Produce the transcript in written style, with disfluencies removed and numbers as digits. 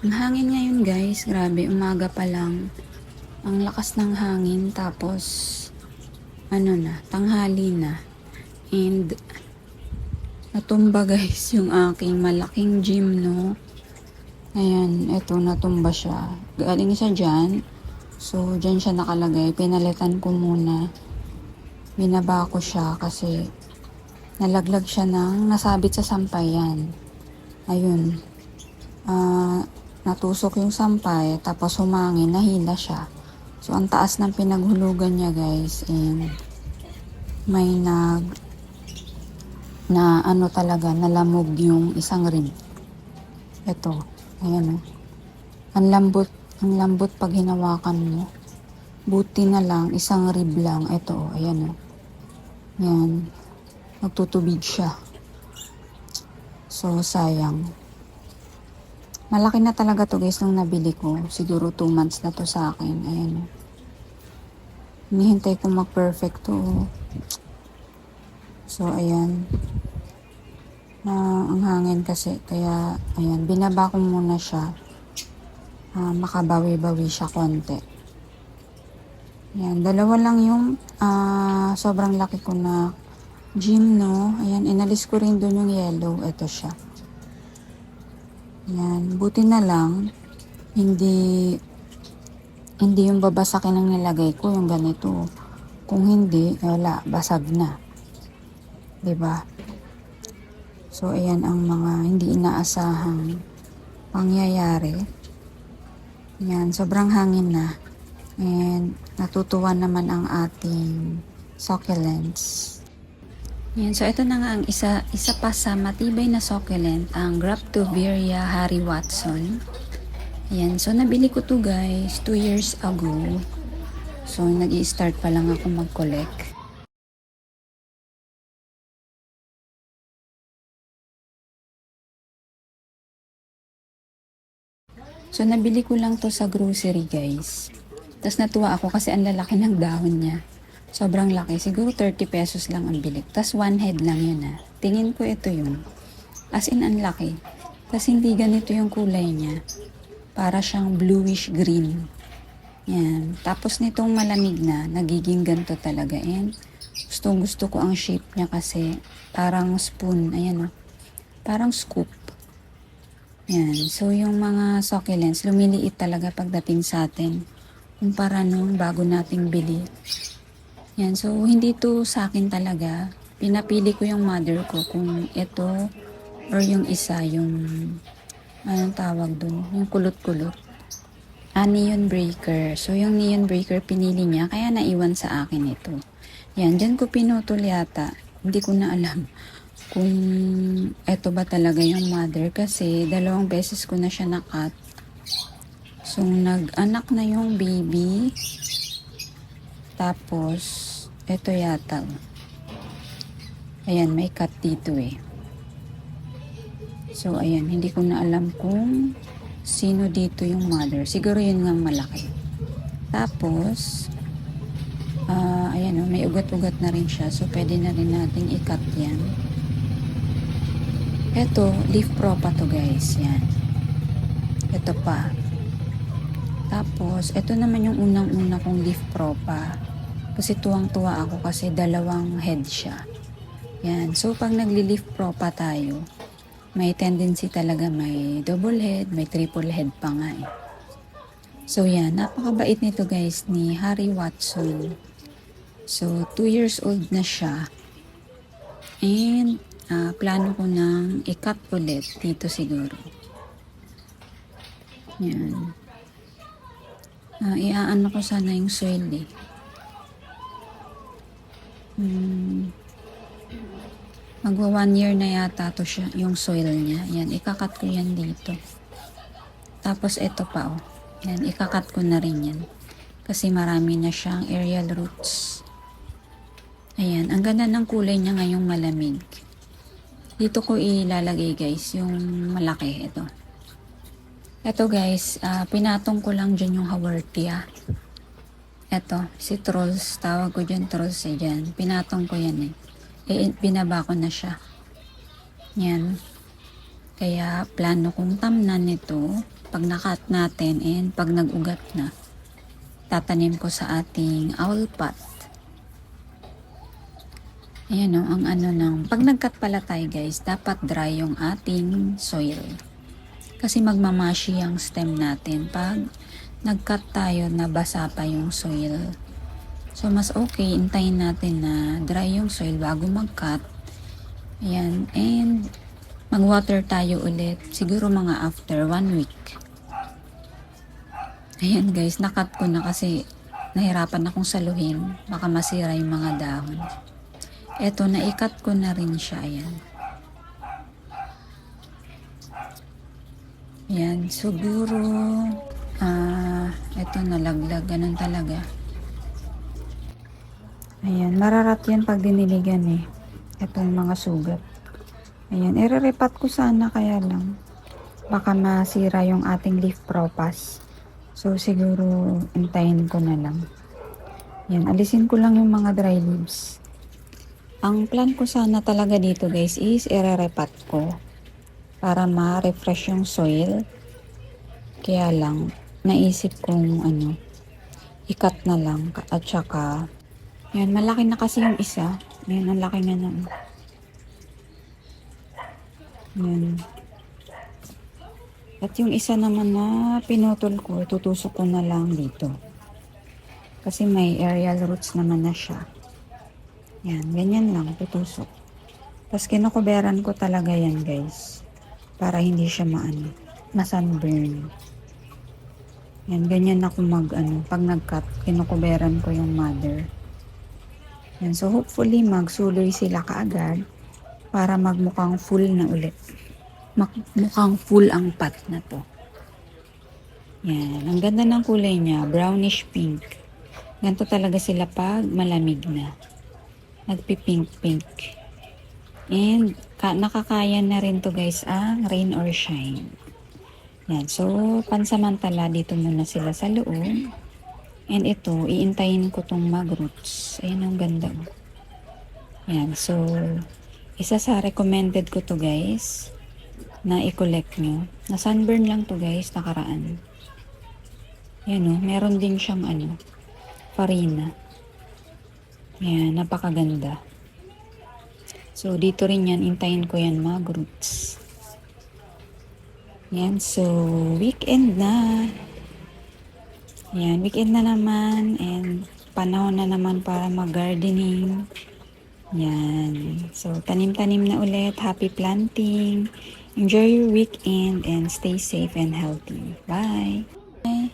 Ang hangin ngayon guys, grabe, umaga pa lang. Ang lakas ng hangin, tapos tanghali na. And natumba guys yung aking malaking gym, no. Ayan, eto natumba siya. Galing siya dyan. So, dyan siya nakalagay. Pinalitan ko muna. Binaba ko siya kasi nalaglag siya ng nasabit sa sampayan. Ayun. Natusok yung sampay, tapos humangin, nahila siya. So, ang taas ng pinaghulugan niya guys, and may talaga, nalamog yung isang rib. Ito, ayan o. Ang lambot pag hinawakan mo. Buti na lang, isang rib lang. Ito o, ayan o. Yan, nagtutubig siya. So, sayang. Malaki na talaga to guys nung nabili ko. Siguro 2 months na to sa akin. Ayan. Hinihintay ko mag-perfect to. So, ayan. Ang hangin kasi. Kaya, ayan. Binaba ko muna siya. Makabawi-bawi siya konti. Ayan. Dalawa lang yung sobrang laki ko na gym, no? Ayan. Inalis ko rin dun yung yellow. Ito siya. Yan, buti na lang, hindi yung babasakin ang nilagay ko, yung ganito. Kung hindi, wala, basag na. 'Di ba? So, ayan ang mga hindi inaasahang pangyayari. Yan, sobrang hangin na. And, natutuwa naman ang ating succulents. Yan, so ito na nga ang isa pa sa matibay na succulent, ang Graptoveria Harry Watson. Yan, so nabili ko to guys 2 years ago. So nag-i-start pa lang ako mag-collect. So nabili ko lang to sa grocery guys. Tapos natuwa ako kasi ang lalaki ng dahon niya. Sobrang laki. Siguro 30 pesos lang ang bili. Tapos 1 head lang yun ah. Tingin ko ito yun. As in, ang laki. Tapos hindi ganito yung kulay niya. Para siyang bluish green. Yan. Tapos nitong malamig na, nagiging ganito talaga. And gusto ko ang shape niya kasi parang spoon. Ayan o. Parang scoop. Yan. So yung mga succulents, lumiliit talaga pagdating sa atin. Kumpara nung bago nating bili. Yan, so hindi to sa akin talaga. Pinapili ko yung mother ko kung ito or yung isa, yung anong tawag dun, yung kulot-kulot. Neon breaker. So yung neon breaker pinili niya, kaya naiwan sa akin ito. Yan, dyan ko pinutol yata. Hindi ko na alam kung ito ba talaga yung mother kasi 2 beses ko na siya nakat. So nag-anak na yung baby. Tapos, ito yata. Ayan, may cut dito eh. So, ayan, hindi ko na alam kung sino dito yung mother. Siguro yun nga malaki. Tapos, ayan may ugat-ugat na rin siya. So, pwede na rin natin i-cut yan. Ito, leaf propa to guys. Yan. Ito pa. Tapos, ito naman yung unang-una kong leaf propa. Kasi tuwang-tuwa ako kasi 2 head siya. Yan. So, pag nagli-leaf propa tayo, may tendency talaga may double head, may triple head pa nga eh. So, yan. Napakabait nito guys ni Harry Watson. So, 2 years old na siya. And, plano ko nang i-cut ulit dito siguro. Yan. Iaano ko sana yung soil eh. Magwa 1 year na yata to siya, yung soil niya. Yan, ikakat ko yan dito. Tapos ito pa oh. Yan, ikakat ko na rin yan. Kasi marami na siyang aerial roots. Ayan, ang ganda ng kulay niya ngayong malamig. Dito ko ilalagay guys, yung malaki ito. Ito guys, pinatong ko lang dyan yung haworthia. Ito, si trolls, tawag ko dyan trolls eh dyan. Pinatong ko yan eh. Binaba ko na siya. Yan. Kaya plano kong tamnan nito Pag nakat natin and pag nag-ugat na, tatanim ko sa ating owl pot. Ayan o, ang ano ng, pag nag-cut pala tayo guys, dapat dry yung ating soil. Kasi magmamashi ang stem natin pag nag-cut tayo na basa pa yung soil. So, mas okay, intayin natin na dry yung soil bago mag-cut. Ayan, and mag-water tayo ulit, siguro mga after 1 week. Ayan guys, na-cut ko na kasi nahirapan akong saluhin, baka masira yung mga dahon. Eto, na-i-cut ko na rin siya, ayan. Ayan, siguro, eto nalaglag, ganun talaga. Ayan, mararat yan pag diniligan eh. Etong mga sugat. Ayan, ire-repat ko sana kaya lang. Baka masira yung ating leaf propas. So, siguro, intayin ko na lang. Ayan, alisin ko lang yung mga dry leaves. Ang plan ko sana talaga dito guys is ire-repat ko para ma-refresh yung soil. Kaya lang, naisip kong i-cut na lang at saka, yan, malaki na kasi yung isa. Yan, ang laki nga na. Yan. At yung isa naman na pinutol ko, tutusok ko na lang dito. Kasi may aerial roots naman na siya. Yan, ganyan lang, tutusok. Tapos kinukuberan ko talaga yan guys. Para hindi siya ma-sunburn. Yan, ganyan ako pag nag-cut, kinukuberan ko yung mother. Yan, so hopefully magsuloy sila kaagad para magmukhang full na ulit. Mukhang full ang pot na to. Yan, ang ganda ng kulay niya, brownish pink. Ganito talaga sila pag malamig na. Nagpi-pink-pink. And nakakaya na rin to guys ang rain or shine. Yan, so pansamantala dito muna sila sa loob. And ito, iintayin ko tong mag-roots. Ayan ang ganda. Yan, so isa sa recommended ko to guys na i-collect nyo. Na sunburn lang to guys, nakaraan. Yan o, meron din siyang farina. Yan, napakaganda. So, dito rin yan, intayin ko yan mag-roots. Yan, so, weekend na. Yan, weekend na naman. And, panahon na naman para mag-gardening. Yan. So, tanim-tanim na ulit. Happy planting. Enjoy your weekend and stay safe and healthy. Bye! Bye!